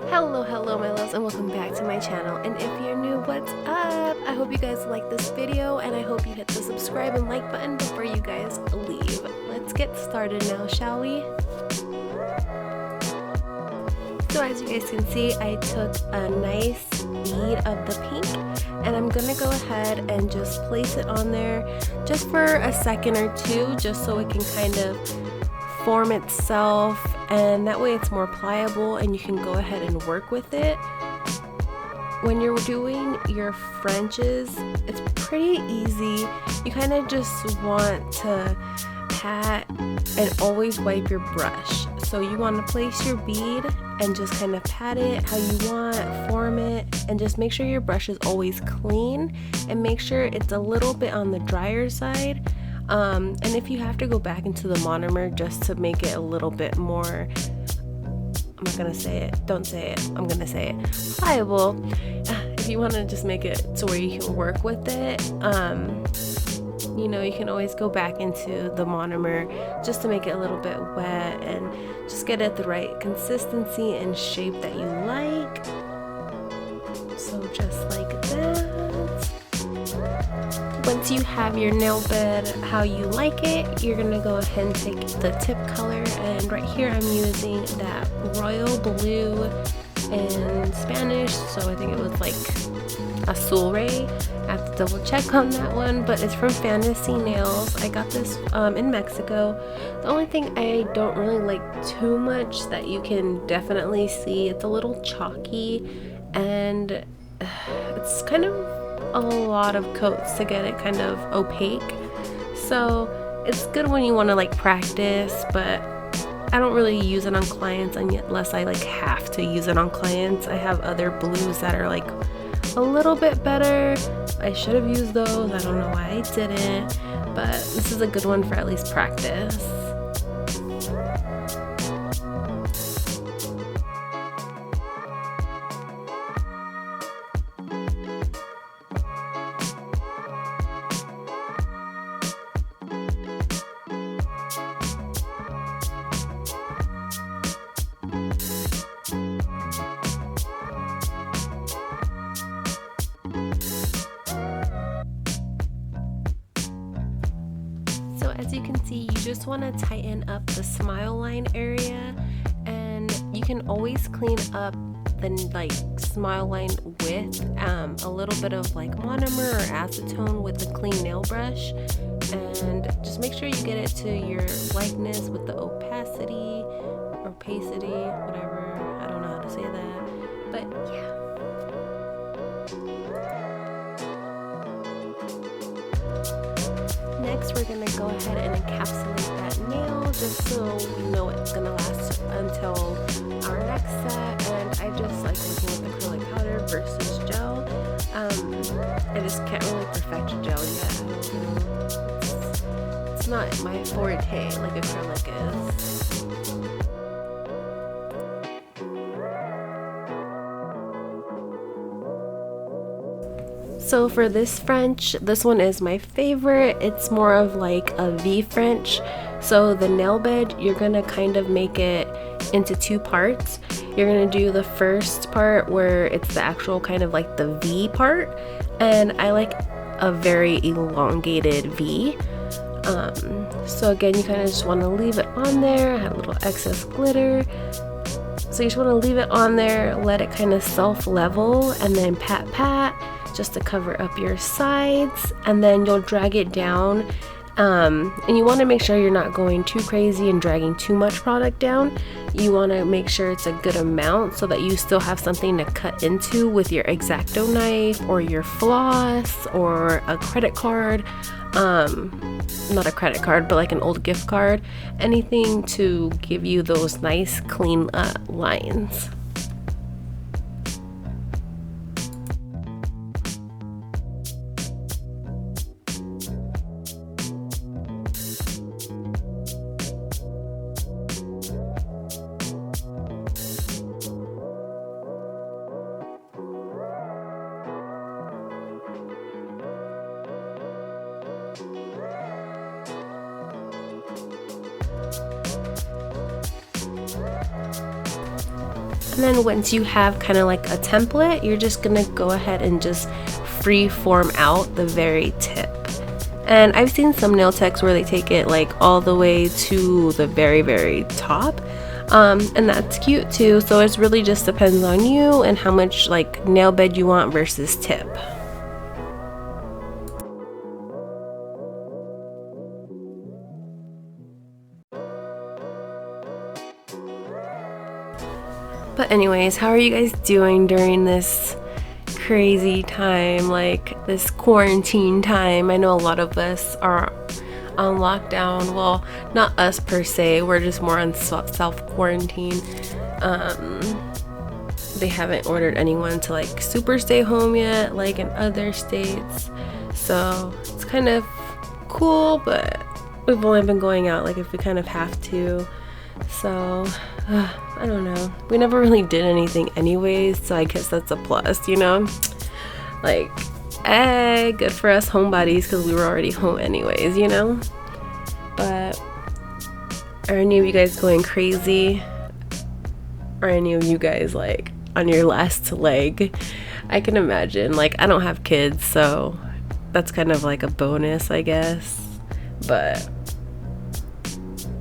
Hello my loves, and welcome back to my channel. And if you're new, what's up? I hope you guys like this video, and I hope you hit the subscribe and like button before you guys leave. Let's get started now, shall we? So as you guys can see, I took a nice bead of the pink, and I'm gonna go ahead and just place it on there just for a second or two, just so it can kind of form itself, and that way it's more pliable and you can go ahead and work with it. When you're doing your Frenches, it's pretty easy. You kind of just want to pat and always wipe your brush. So you want to place your bead and just kind of pat it how you want, form it, and just make sure your brush is always clean and make sure it's a little bit on the drier side. And if you have to go back into the monomer just to make it a little bit more, I'm not gonna say it, don't say it, I'm gonna say it, pliable. If you want to just make it to where you can work with it, you know, you can always go back into the monomer just to make it a little bit wet and just get it the right consistency and shape that you like. So just like that. Once you have your nail bed how you like it, you're gonna go ahead and take the tip color, and right here I'm using that royal blue in Spanish, so I think it was like azul ray. I have to double check on that one, but it's from Fantasy Nails. I got this in Mexico. The only thing I don't really like too much that you can definitely see, it's a little chalky, and it's kind of a lot of coats to get it kind of opaque. So it's good when you want to like practice, but I don't really use it on clients unless I like have to use it on clients. I have other blues that are like a little bit better. I should have used those. I don't know why I didn't, but this is a good one for at least practice. So as you can see, you just want to tighten up the smile line area, and you can always clean up the like smile line with a little bit of like monomer or acetone with a clean nail brush, and just make sure you get it to your likeness with the opacity, whatever, I don't know how to say that, but yeah. Next, we're going to go ahead and encapsulate that nail just so we know it's going to last until our next set. And I just like working with acrylic powder versus gel. I just can't really perfect gel yet. I don't know. It's not my forte like acrylic is. So for this French, this one is my favorite. It's more of like a V French. So the nail bed, you're gonna kind of make it into two parts. You're gonna do the first part where it's the actual kind of like the V part, and I like a very elongated V. So again, you kind of just want to leave it on there. I had a little excess glitter. So you just want to leave it on there, let it kind of self-level, and then pat just to cover up your sides, and then you'll drag it down, and you want to make sure you're not going too crazy and dragging too much product down. You want to make sure it's a good amount so that you still have something to cut into with your X-Acto knife or your floss or a credit card, not a credit card but like an old gift card, anything to give you those nice clean lines. And then once you have kind of like a template, you're just gonna go ahead and just free form out the very tip. And I've seen some nail techs where they take it like all the way to the very, very top. And that's cute too. So it really just depends on you and how much like nail bed you want versus tip. But anyways, how are you guys doing during this crazy time, like this quarantine time? I know a lot of us are on lockdown. Well, not us per se, we're just more on self-quarantine. They haven't ordered anyone to like super stay home yet, like in other states. So it's kind of cool, but we've only been going out like if we kind of have to. So I don't know, we never really did anything anyways, so I guess that's a plus, you know, like good for us homebodies because we were already home anyways, you know. But are any of you guys going crazy? Are any of you guys like on your last leg? I can imagine. Like, I don't have kids, so that's kind of like a bonus, I guess. But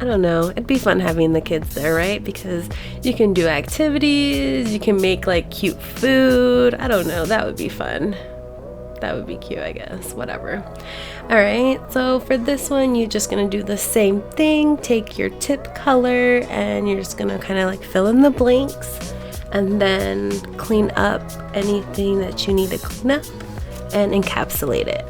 I don't know, it'd be fun having the kids there, right? Because you can do activities, you can make like cute food. I don't know, that would be fun. That would be cute, I guess. Whatever. Alright, so for this one, you're just gonna do the same thing. Take your tip color and you're just gonna kind of like fill in the blanks and then clean up anything that you need to clean up and encapsulate it.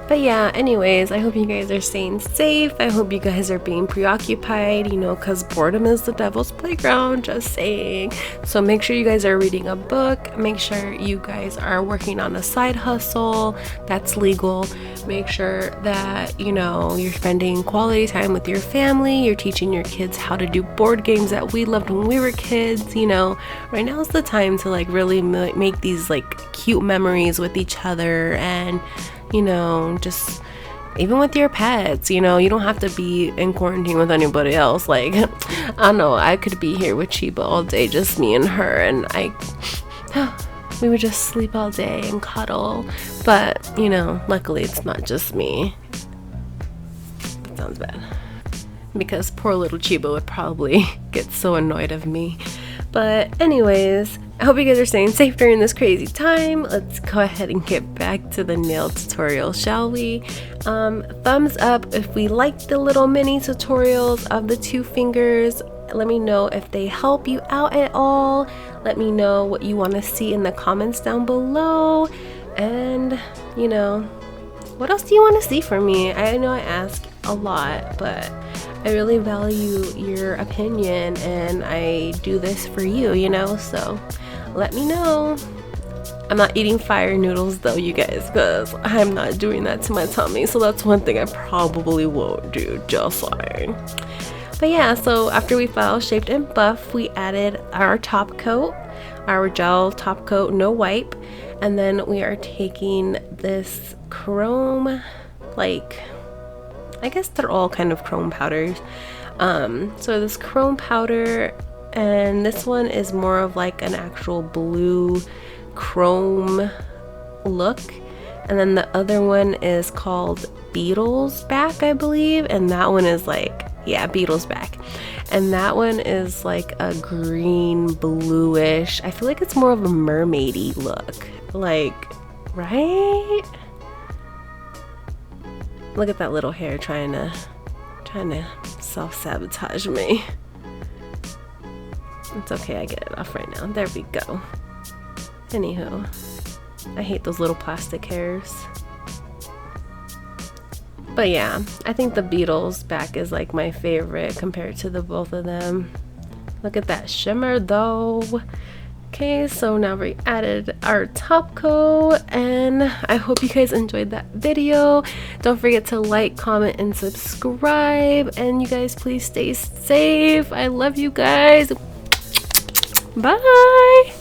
But yeah, anyways, I hope you guys are staying safe. I hope you guys are being preoccupied, you know, because boredom is the devil's playground, just saying. So make sure you guys are reading a book. Make sure you guys are working on a side hustle that's legal. Make sure that, you know, you're spending quality time with your family. You're teaching your kids how to do board games that we loved when we were kids. You know, right now is the time to like really make these like cute memories with each other, and you know, just even with your pets, you know, you don't have to be in quarantine with anybody else. Like, I know I could be here with Chiba all day, just me and her, and we would just sleep all day and cuddle. But, you know, luckily it's not just me. That sounds bad. Because poor little Chiba would probably get so annoyed of me. But anyways, I hope you guys are staying safe during this crazy time. Let's go ahead and get back to the nail tutorial, shall we? Thumbs up if we like the little mini tutorials of the 2 fingers. Let me know if they help you out at all. Let me know what you want to see in the comments down below. And, you know, what else do you want to see from me? I know I ask a lot, but I really value your opinion and I do this for you, you know, so let me know. I'm not eating fire noodles though, you guys, because I'm not doing that to my tummy, so that's one thing I probably won't do, just saying. But yeah, so after we file shaped and buff, we added our top coat, our gel top coat, no wipe, and then we are taking this chrome, like, I guess they're all kind of chrome powders. So this chrome powder, and this one is more of like an actual blue chrome look. And then the other one is called Beetle's Back, I believe. And that one is like, yeah, Beetle's Back. And that one is like a green bluish. I feel like it's more of a mermaidy look. Like, right? Look at that little hair trying to self-sabotage me. It's okay, I get it off right now. There we go. Anywho, I hate those little plastic hairs. But yeah, I think the Beetle's Back is like my favorite compared to the both of them. Look at that shimmer though. Okay, so now we added our top coat, and I hope you guys enjoyed that video. Don't forget to like, comment, and subscribe, and you guys please stay safe. I love you guys. Bye.